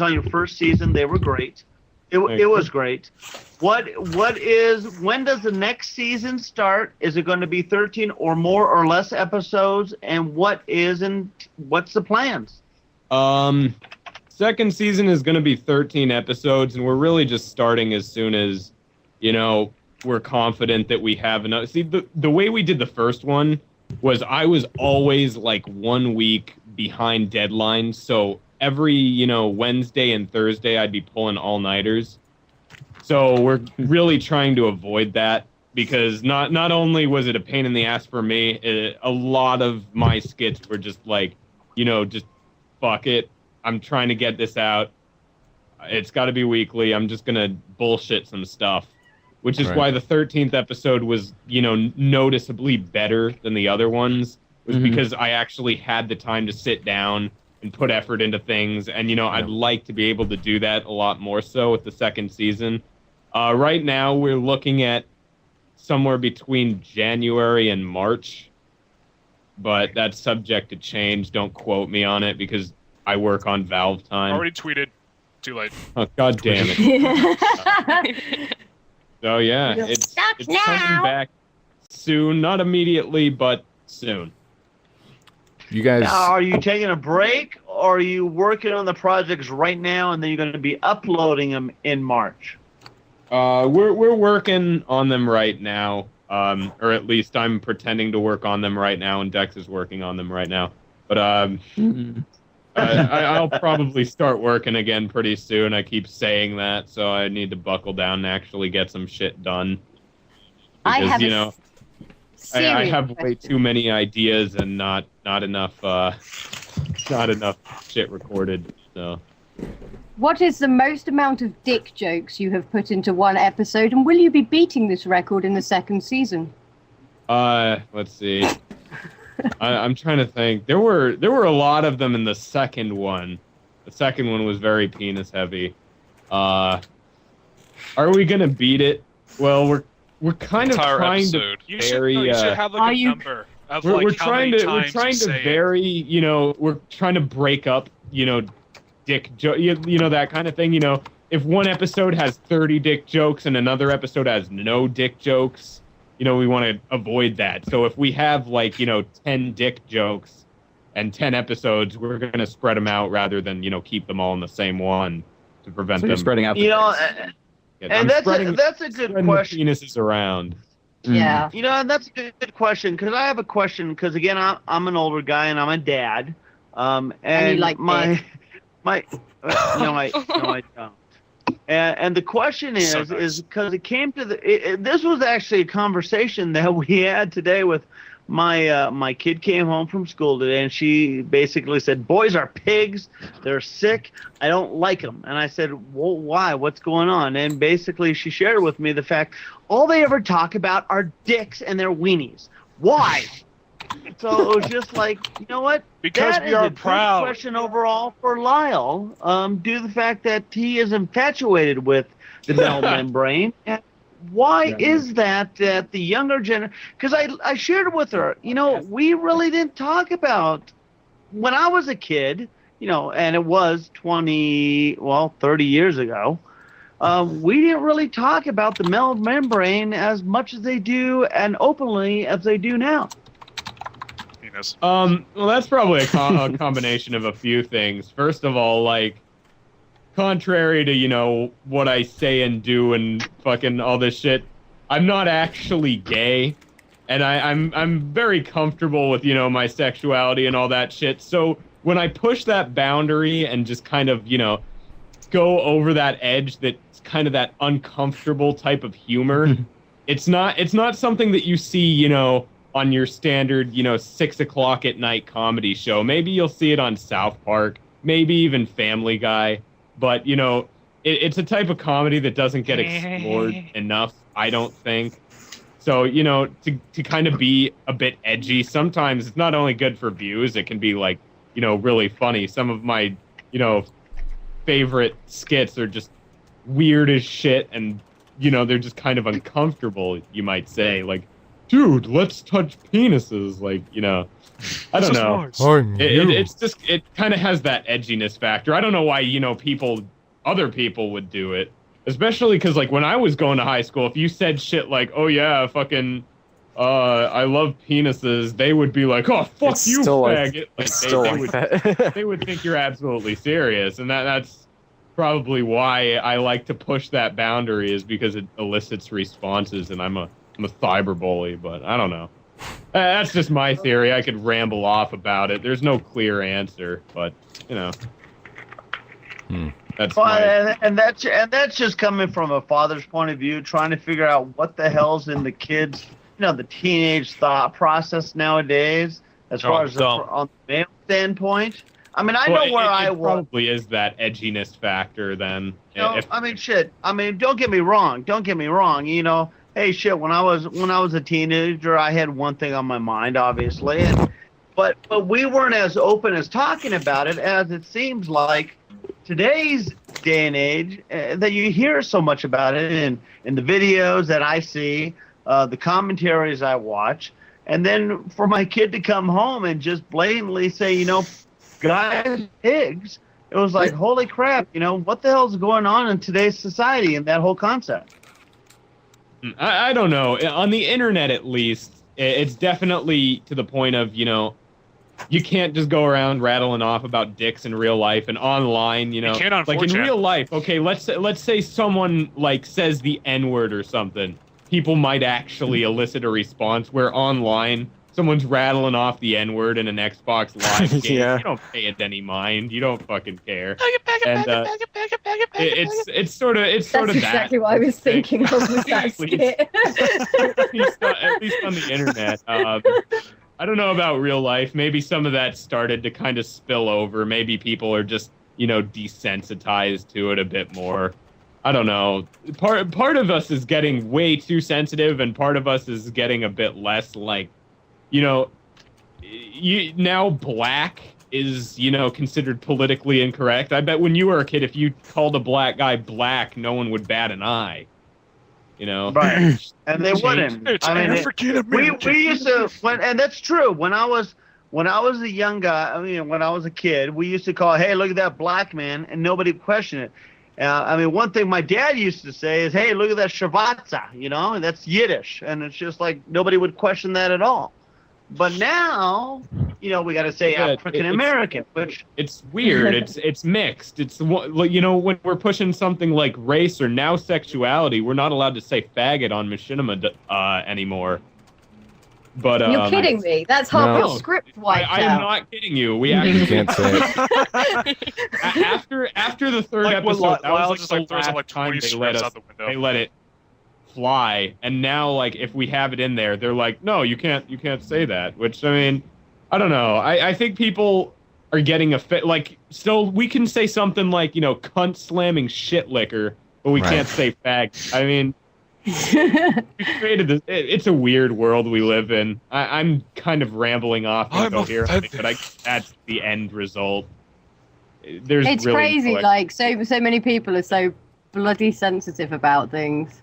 on your first season. They were great. It was great. When does the next season start? Is it going to be 13 or more or less episodes? And what's the plans? Second season is going to be 13 episodes, and we're really just starting as soon as, we're confident that we have enough. See, the way we did the first one was I was always like 1 week behind deadlines. So every, Wednesday and Thursday, I'd be pulling all-nighters. So we're really trying to avoid that because not only was it a pain in the ass for me, a lot of my skits were just like, just fuck it. I'm trying to get this out. It's got to be weekly. I'm just going to bullshit some stuff, which is why the 13th episode was, noticeably better than the other ones, was because I actually had the time to sit down and put effort into things. And, I'd like to be able to do that a lot more so with the second season. Right now, we're looking at somewhere between January and March, but that's subject to change. Don't quote me on it because I work on Valve time. Already tweeted. Too late. Oh, God damn it. So, yeah, it's coming back soon. Not immediately, but soon. You guys... Now, are you taking a break, or are you working on the projects right now, and then you're going to be uploading them in March? We're working on them right now, or at least I'm pretending to work on them right now, and Dex is working on them right now. But I'll probably start working again pretty soon. I keep saying that, so I need to buckle down and actually get some shit done. Because, I have way too many ideas and not enough shit recorded. So. What is the most amount of dick jokes you have put into one episode, and will you be beating this record in the second season? Let's see. I'm trying to think. There were a lot of them in the second one. The second one was very penis heavy. Are we gonna beat it? Well, we're kind of trying episode. to You vary. should have like a number of we're like how trying many to times we're trying to vary. We're trying to break up. Dick joke. That kind of thing. If one episode has 30 dick jokes and another episode has no dick jokes. We want to avoid that. So if we have 10 dick jokes and 10 episodes, we're going to spread them out rather than, keep them all in the same one to prevent them spreading out. And that's a good question. Penises around. Yeah. And that's a good question because I have a question because again, I'm an older guy and I'm a dad. And you like I don't. And the question is because it came to this was actually a conversation that we had today with my kid came home from school today and she basically said, boys are pigs. They're sick. I don't like them. And I said, well, why? What's going on? And basically she shared with me the fact all they ever talk about are dicks and their weenies. Why? So it was just like, you know what? Because that we are is a proud. Good question overall for Lyle, due to the fact that he is infatuated with the MELD membrane. And why is that the younger generation? Because I shared with her, we really didn't talk about when I was a kid, and it was 30 years ago. We didn't really talk about the MELD membrane as much as they do and openly as they do now. Well, that's probably a combination of a few things. First of all, contrary to, what I say and do and fucking all this shit, I'm not actually gay. And I'm very comfortable with, my sexuality and all that shit. So when I push that boundary and just kind of, go over that edge that's kind of that uncomfortable type of humor, it's not something that you see, on your standard, 6 o'clock at night comedy show. Maybe you'll see it on South Park, maybe even Family Guy. But, it's a type of comedy that doesn't get explored enough, I don't think. So, to kind of be a bit edgy, sometimes it's not only good for views, it can be really funny. Some of my, favorite skits are just weird as shit and, they're just kind of uncomfortable, you might say. dude, let's touch penises. Like, I don't know. It kind of has that edginess factor. I don't know why, other people would do it. Especially because, like, when I was going to high school, if you said shit like, oh, yeah, fucking, I love penises, they would be like, oh, fuck you, faggot. They would think you're absolutely serious. And that's probably why I like to push that boundary, is because it elicits responses, and I'm a cyberbully, but I don't know. That's just my theory. I could ramble off about it. There's no clear answer, but, That's and that's just coming from a father's point of view, trying to figure out what the hell's in the kids, the teenage thought process nowadays, as far as on the male standpoint. I mean, I know where I was. Probably is that edginess factor then. Don't get me wrong. Hey, shit. When I was a teenager, I had one thing on my mind, obviously, but we weren't as open as talking about it as it seems like today's day and age, that you hear so much about it in the videos that I see, the commentaries I watch, and then for my kid to come home and just blatantly say, guys, pigs, it was like, holy crap, what the hell's going on in today's society and that whole concept? I don't know. On the internet, at least, it's definitely to the point of, you can't just go around rattling off about dicks in real life, and online, You can't on like 4chan. in real life. Okay, let's say someone like says the N-word or something. People might actually elicit a response, where online someone's rattling off the N-word in an Xbox Live game. Yeah. You don't pay it any mind. You don't fucking care. It's sort of That's that. exactly what I was thinking of with that At least- skit. at least on the internet. I don't know about real life. Maybe some of that started to kind of spill over. Maybe people are just, desensitized to it a bit more. I don't know. Part of us is getting way too sensitive, and part of us is getting a bit less, like, now black is, considered politically incorrect. I bet when you were a kid, if you called a black guy black, no one would bat an eye. Right, and they wouldn't. We used to, and that's true. When I was a young guy, when I was a kid, we used to call, hey, look at that black man, and nobody would question it. One thing my dad used to say is, hey, look at that shavatza, and that's Yiddish, and it's just like nobody would question that at all. But now, we got to say African American, which it's weird. It's mixed. It's when we're pushing something like race or now sexuality, we're not allowed to say faggot on machinima anymore. But You're kidding me. That's half your script wiped out. I am not kidding you. We actually can't say it. after the third episode, that was just the throws last time 20 they scripts out the window. they let it fly, and now, like, if we have it in there, they're like, no, you can't say that. Which, I don't know. I think people are getting a fit. Like, still, we can say something like, cunt slamming shit liquor, but we can't say fag. We created this. It's a weird world we live in. I'm kind of rambling off incoherently, but that's the end result. It's really crazy. Like, so many people are so bloody sensitive about things.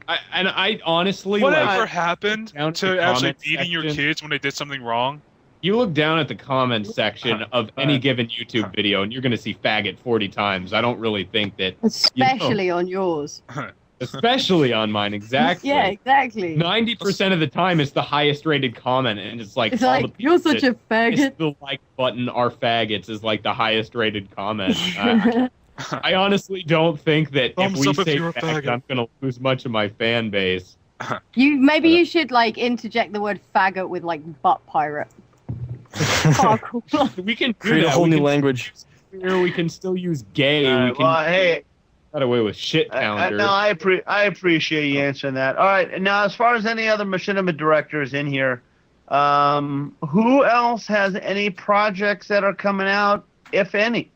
I honestly, whatever happened to actually beating your kids when they did something wrong? You look down at the comments section of any given YouTube video, and you're going to see faggot 40 times. I don't really think that... Especially on yours. Especially on mine, exactly. Yeah, exactly. 90% of the time, it's the highest rated comment, and it's like... you're such a faggot. It's the like button, our faggots, is like the highest rated comment. I honestly don't think that if we say faggot, I'm going to lose much of my fan base. Maybe you should, like, interject the word faggot with, like, butt pirate. Oh, cool. We can create a whole new language. We can still use gay. Hey, got away with shit counter. No, I appreciate you answering that. All right, and now as far as any other machinima directors in here, who else has any projects that are coming out, if any?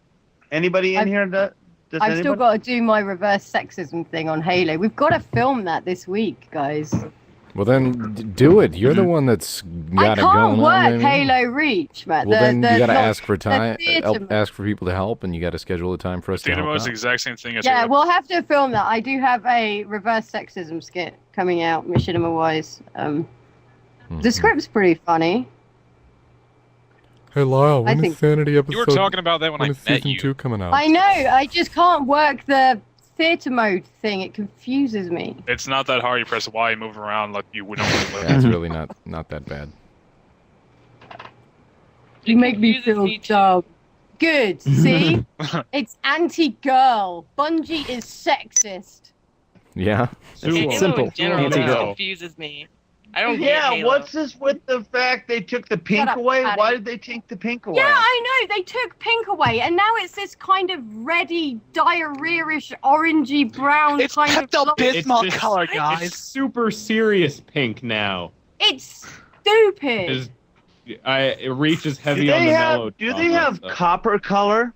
Anybody in here that? I've still got to do my reverse sexism thing on Halo. We've got to film that this week, guys. Well, then do it. You're the one that's got it going on. I can't work Halo Reach, Matt. Well, then you got to ask for time, ask for people to help, and you got to schedule a time for us to help out. The exact same thing as we'll have to film that. I do have a reverse sexism skit coming out, machinima-wise. The script's pretty funny. Hey Lyle, when is Sanity episode? You were talking about that when I met season you. 2 coming out? I know. I just can't work the theater mode thing. It confuses me. It's not that hard. You press Y, you move around like you would normally live. Yeah, it's really not that bad. You make me feel dumb. Good. See, it's anti-girl. Bungie is sexist. Yeah. It's Simple. General confuses me. I don't get Yeah, Halo. what's this with the fact they took the pink up, away? Patty. Why did they take the pink away? Yeah, I know. They took pink away, and now it's this kind of reddy, diarrhea-ish, orangey brown It's kind of. Pepto-Bismol color, It's guys. super serious pink now. It's stupid. It reaches Do heavy on they the have, mellow. do they have copper color?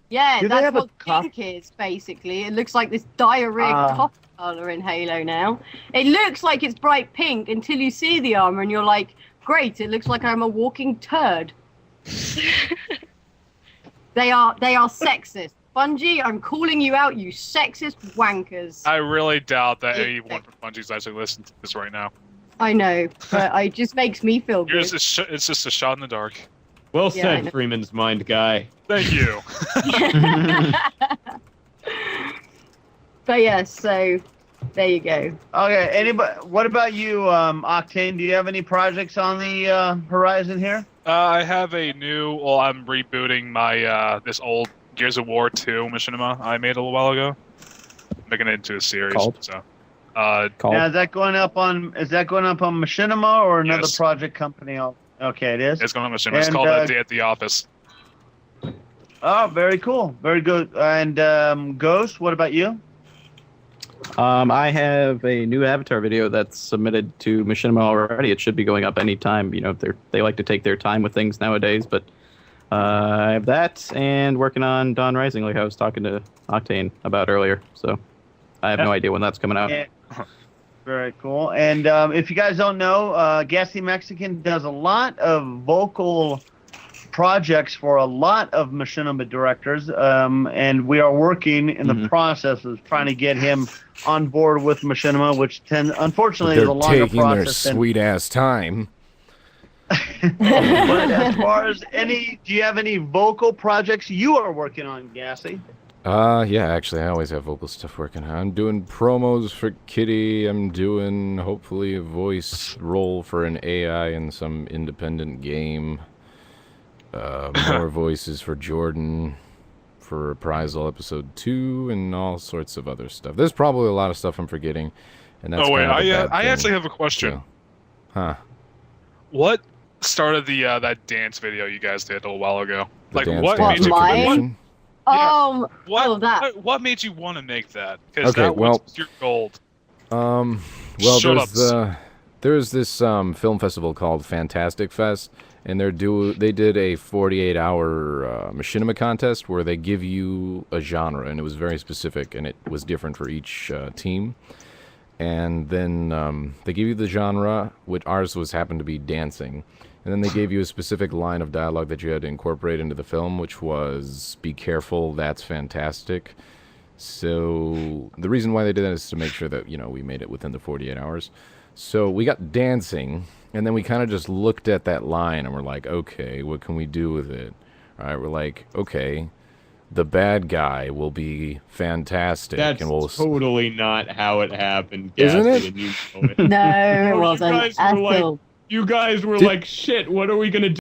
Yeah, Do they that's have a what pink is, basically. It looks like this diarrhea copper color in Halo now. It looks like it's bright pink until you see the armor and you're like, great, it looks like I'm a walking turd. They are sexist. Bungie, I'm calling you out, you sexist wankers. I really doubt that anyone from Bungie's actually listening to this right now. I know, but it just makes me feel good. It's just a shot in the dark. Well Yeah, I know. said, Freeman's mind guy. Thank you. But yeah, so there you go. Okay, anybody? What about you, Octane? Do you have any projects on the horizon here? I have a new. Well, I'm rebooting my this old Gears of War 2 machinima I made a little while ago. Making it into a series. Called? So, Now, is that going up on Machinima or another Yes. project company? Okay, it is. it's going on machinima. It's And, called Day at the Office. Oh, very cool, very good. And Ghost, what about you? I have a new Avatar video that's submitted to Machinima already. It should be going up anytime. You know, they like to take their time with things nowadays. But I have that and working on Dawn Rising, like I was talking to Octane about earlier. So I have no idea when that's coming out. Yeah. Very cool. And if you guys don't know, Gassy Mexican does a lot of vocal projects for a lot of Machinima directors, and we are working in the process of trying to get him on board with Machinima, which unfortunately is a They're longer taking their process. sweet ass time. But as far as do you have any vocal projects you are working on, Gassy? Yeah, actually, I always have vocal stuff working on. I'm doing promos for Kitty. I'm doing, hopefully, a voice role for an AI in some independent game. More voices for Jordan for Reprisal Episode 2 and all sorts of other stuff. There's probably a lot of stuff I'm forgetting. And that's Oh wait, kind of the bad I thing. actually have a question. So, huh. What started the that dance video you guys did a little while ago? The Like dance what What, made you? mine? What, that. what made you want to make that? Because Okay, that well- was your gold. Well, Shut there's this film festival called Fantastic Fest, and they did a 48-hour machinima contest where they give you a genre, and it was very specific, and it was different for each team. And then they give you the genre, which ours happened to be dancing. And then they gave you a specific line of dialogue that you had to incorporate into the film, which was, "Be careful, that's fantastic." So the reason why they did that is to make sure that, we made it within the 48 hours. So we got dancing, and then we kind of just looked at that line, and we're like, okay, what can we do with it? All right, we're like, okay, the bad guy will be fantastic. That's and we'll totally not how it happened, Isn't Gassy, it? and you know it. No, it You wasn't guys at were like- all. You guys were like, shit, what are we going to do?